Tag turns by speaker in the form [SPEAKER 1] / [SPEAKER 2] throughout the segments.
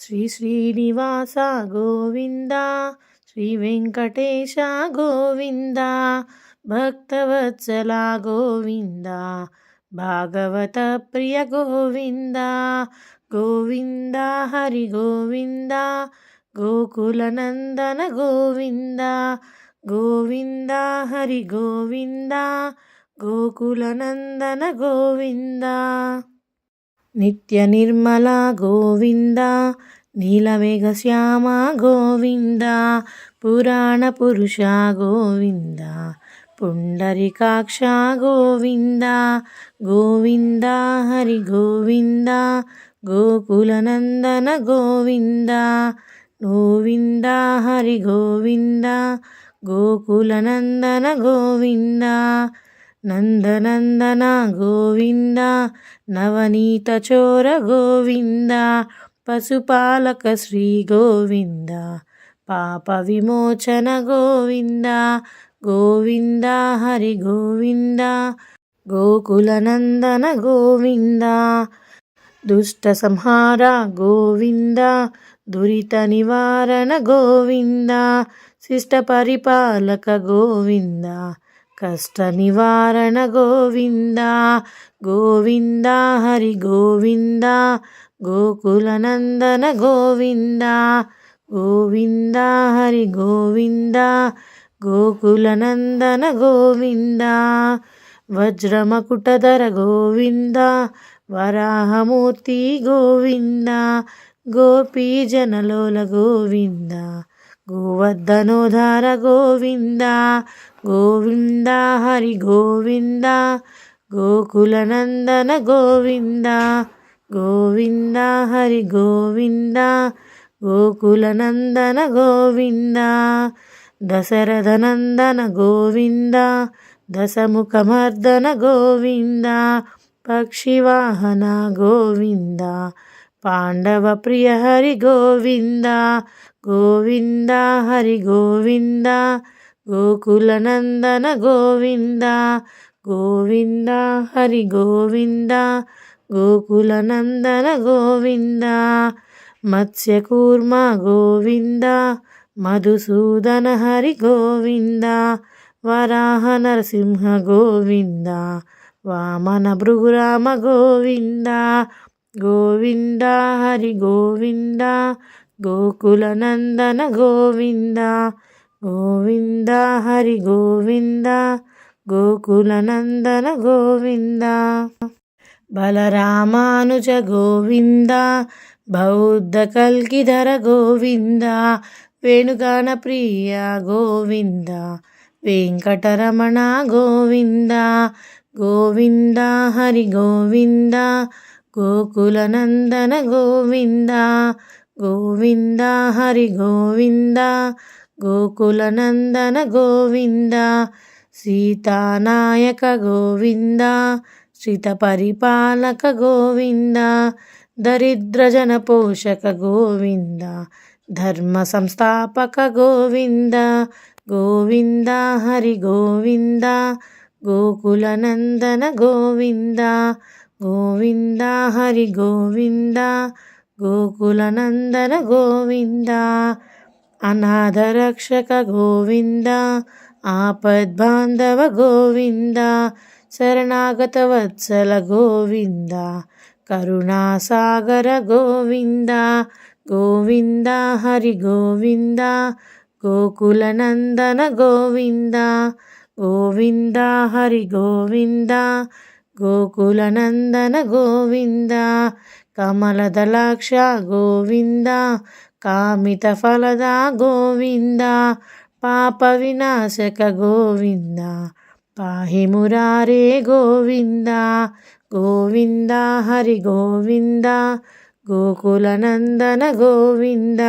[SPEAKER 1] శ్రీ శ్రీనివాస గోవింద, శ్రీ వెంకటేశ గోవింద, భక్తవత్సల గోవింద, భాగవత ప్రియ గోవింద. గోవింద హరి గోవింద, గోకులనందన గోవింద. గోవింద హరి గోవింద, గోకులనందన గోవింద. నిత్య నిర్మల గోవింద, నీలమేఘ శ్యామ గోవింద, పురాణ పురుష గోవింద, పుండరీకాక్ష గోవింద. గోవింద హరి గోవింద, గోకులనందన గోవింద. గోవింద హరి గోవింద, గోకులనందన గోవింద. నందనందన గోవింద, నవనీత చోర గోవింద, పశుపాలక శ్రీ గోవింద, పాప విమోచన గోవింద. గోవింద హరి గోవింద, గోకులనందన గోవింద. దుష్ట సంహార గోవింద, దురిత నివారణ గోవింద, శిష్ట పరిపాలక గోవింద, కష్ట నివారణ గోవింద. గోవింద హరి గోవింద, గోకులనందన గోవింద. గోవింద హరి గోవింద, గోకులనందన గోవింద. వజ్రమకుటధర గోవింద, వరాహమూర్తి గోవింద, గోపీజనలోల గోవింద, గోవర్ధనోధార గోవింద. గోవింద హరి గోవింద, గోకులనందన గోవింద. గోవింద హరి గోవింద, గోకులనందన గోవింద. దశరథనందన గోవింద, దశముఖమర్దన గోవింద, పక్షివాహన గోవింద, పాండవ ప్రియ హరి గోవింద. గోవింద హరి గోవింద, గోకులనందన గోవింద. గోవింద హరి గోవింద, గోకులనందన గోవింద. మత్స్యకూర్మ గోవింద, మధుసూదన హరి గోవింద, వరాహ నరసింహ గోవింద, వామన భృగురామ గోవింద. గోవింద హరి గోవింద, గోకులనందన గోవింద. గోవింద హరి గోవింద, గోకులనందన గోవింద. బలరామానుజ గోవింద, బౌద్ధ కల్కిధర గోవింద, వేణుగాన ప్రియ గోవింద, వెంకటరమణ గోవింద. గోవింద హరి గోవింద, గోకులనందన గోవింద. గోవింద హరి గోవింద, గోకులనందన గోవింద. సీతానాయక గోవింద, శ్రిత పరిపాలక గోవింద, దరిద్రజన పోషక గోవింద, ధర్మ సంస్థాపక గోవింద. గోవింద హరి గోవింద, గోకులనందన గోవింద. గోవింద హరి గోవింద, గోకులనందన గోవింద. అనాథ రక్షక గోవింద, ఆపద్బాంధవ గోవింద, శరణాగత వత్సల గోవింద, కరుణాసాగర గోవింద. గోవింద హరి గోవింద, గోకులనందన గోవింద. గోవింద హరి గోవింద, గోకులనందన గోవింద. కమలదళాక్ష గోవింద, కామిత ఫలద గోవింద, పాప వినాశక గోవింద, పాహి మురారే గోవింద. గోవింద హరి గోవింద, గోకులనందన గోవింద.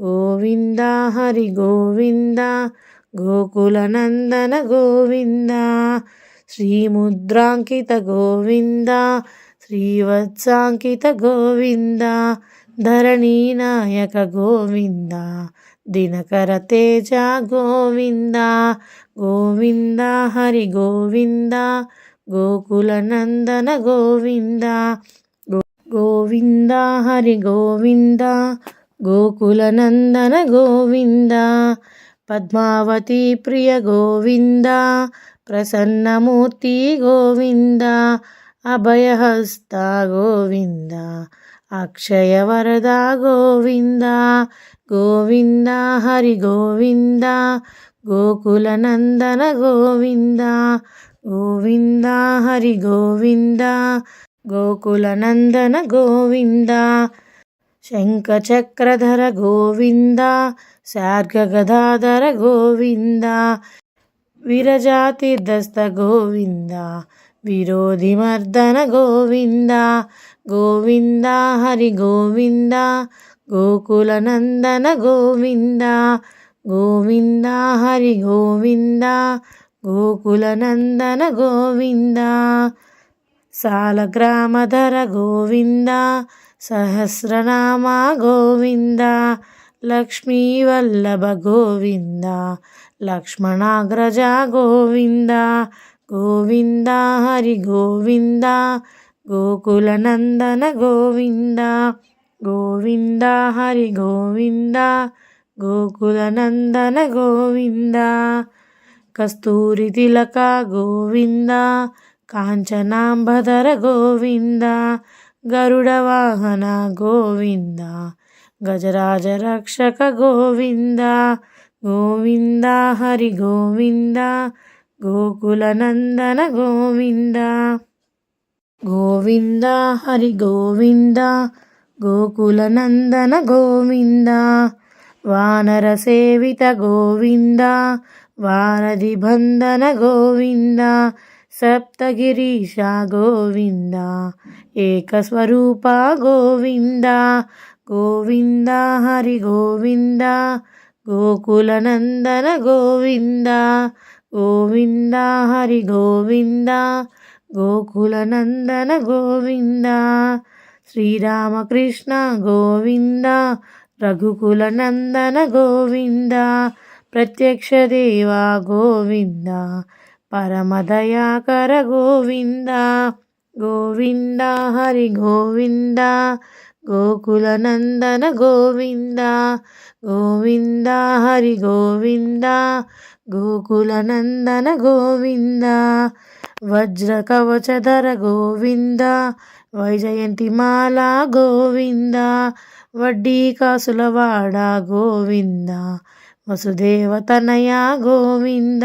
[SPEAKER 1] గోవింద హరి గోవింద, గోకులనందన గోవింద. శ్రీముద్రాంకిత గోవింద, శ్రీవత్సాంకిత గోవింద, ధరణీనాయక గోవింద, దినకర తేజ గోవింద. గోవింద హరి గోవింద, గోకులనందన గోవింద. గోవింద హరి గోవింద గోకులనందన గోవింద పద్మావతి ప్రియ గోవింద ప్రసన్నమూర్తి గోవింద అభయహస్త గోవింద అక్షయవరద గోవింద గోవింద హరి గోవింద గోకులనందన గోవింద గోవింద హరి గోవింద గోకులనందన గోవింద శంఖచక్రధర గోవింద శార్గగదాధర గోవింద విరజాతీర్థస్థ గోవింద విరోధిమర్దన గోవింద గోవింద హరి గోవింద గోకులనందన గోవింద గోవింద హరి గోవింద గోకులనందన గోవింద సాలగ్రామధర గోవింద సహస్రనామ గోవింద లక్ష్మీవల్లభ గోవింద లక్ష్మణాగ్రజ గోవింద గోవింద హరి గోవింద గోకులనందన గోవింద గోవింద హరి గోవింద గోకులనందన గోవింద కస్తూరి తిలక గోవింద కాంచనాంబధర గోవింద గరుడ వాహన గోవింద గజరాజ రక్షక గోవింద గోవింద హరి గోవింద గోకులనందన గోవింద గోవింద హరి గోవింద గోకులనందన గోవింద వానర సేవిత గోవింద వారధి బంధన గోవింద సప్తగిరీశ గోవింద ఏకస్వరూప గోవింద గోవింద హరి గోవింద గోకులనందన గోవింద గోవింద హరి గోవింద గోకులనందన గోవింద శ్రీరామకృష్ణ గోవింద రఘుకులనందన గోవింద ప్రత్యక్ష దేవ గోవింద పరమదయాకర గోవింద గోవింద హరి గోవింద గోకులనందన గోవింద గోవింద హరి గోవింద గోకులనందన గోవింద వజ్రకవచధర గోవింద వైజయంతిమాల గోవింద వడ్డీ కాసులవాడ గోవింద వసుదేవతనయ గోవింద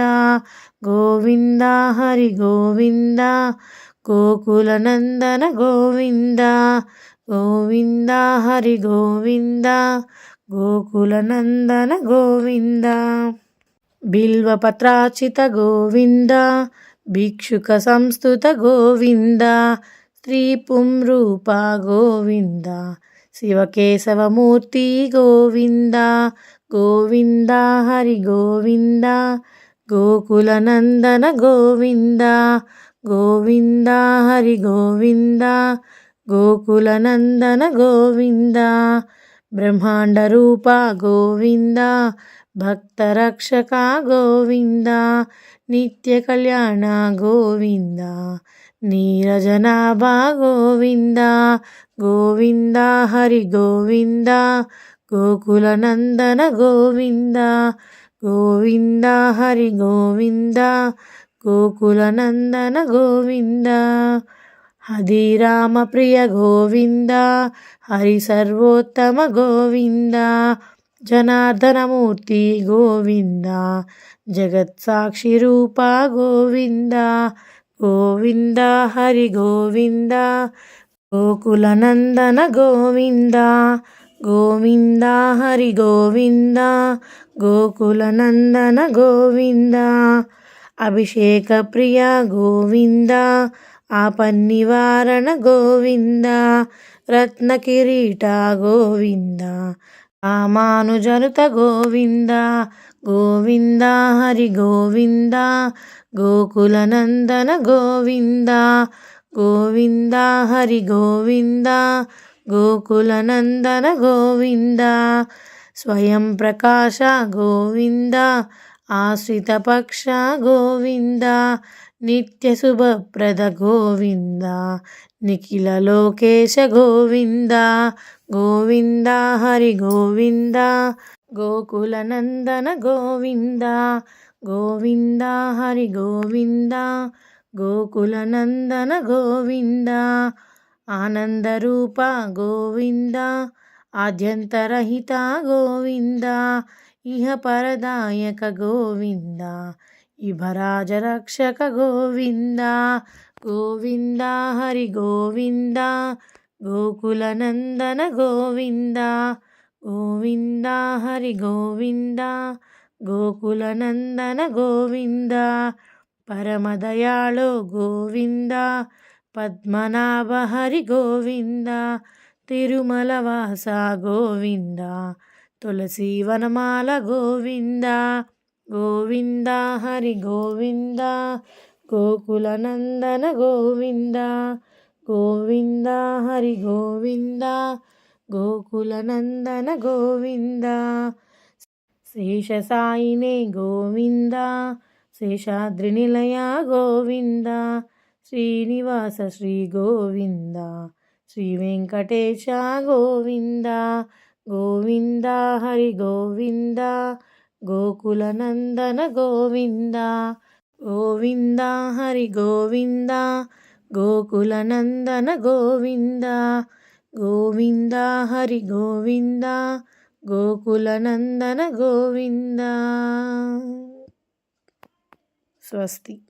[SPEAKER 1] గోవింద హరి గోవింద గోకులనందన గోవింద గోవింద హరి గోవింద గోకులనందన గోవింద బిల్వపత్రాచిత గోవింద భిక్షుక సంస్థుత గోవింద స్త్రీ పుంరూప గోవింద శివకేశవమూర్తి గోవింద గోవింద హరి గోవింద గోకులనందన గోవింద గోవింద హరి గోవింద గోకులనందన గోవింద బ్రహ్మాండ రూప గోవింద భక్తరక్షక గోవింద నిత్య కళ్యాణ గోవింద నీరజనాభ గోవింద గోవింద హరి గోవింద గోకులనందన గోవింద గోవింద హరి గోవింద గోకులనందన గోవింద హరిరామ ప్రియ గోవింద హరి సర్వోత్తమ గోవింద జనార్దనమూర్తి గోవింద జగత్సాక్షి రూప గోవింద గోవింద హరి గోవింద గోకులనందన గోవింద గోవింద హరి గోవింద గోకులనందన గోవింద అభిషేక ప్రియ గోవింద ఆపన్నివారణ గోవింద రత్న కిరీట గోవింద రామానుజనుత గోవింద గోవింద హరి గోవింద గోకులనందన గోవింద గోవింద హరి గోవింద గోకులనందన గోవింద స్వయం ప్రకాశ గోవింద ఆశ్రిత పక్ష గోవింద నిత్య శుభప్రద గోవింద నిఖిల లోకేశ గోవింద గోవింద హరి గోవింద గోకుల నందన గోవింద గోవింద హరి గోవింద గోకుల నందన గోవింద ఆనందరూప గోవింద ఆద్యంతరహిత గోవింద ఇహ పరదాయక గోవింద ఇభరాజ రక్షక గోవింద గోవింద హరి గోవింద గోకుల నందన గోవింద గోవింద హరి గోవింద గోకుల నందన గోవింద పరమదయాళో గోవింద పద్మనాభ హరి గోవింద తిరుమల వాస గోవింద తులసి వనమాల గోవింద గోవింద హరి గోవింద గోకుల నందన గోవింద గోవింద హరి గోవింద గోకుల నందన గోవింద శేషసాయినే గోవింద శేషాద్రి నిలయ గోవింద శ్రీనివాస శ్రీ గోవింద శ్రీ వెంకటేశ గోవింద గోవింద హరి గోవింద గోకుల నందన గోవింద గోవింద హరి గోవింద గోకుల నందన గోవింద గోవింద హరి గోవింద గోకుల నందన గోవింద. స్వస్తి.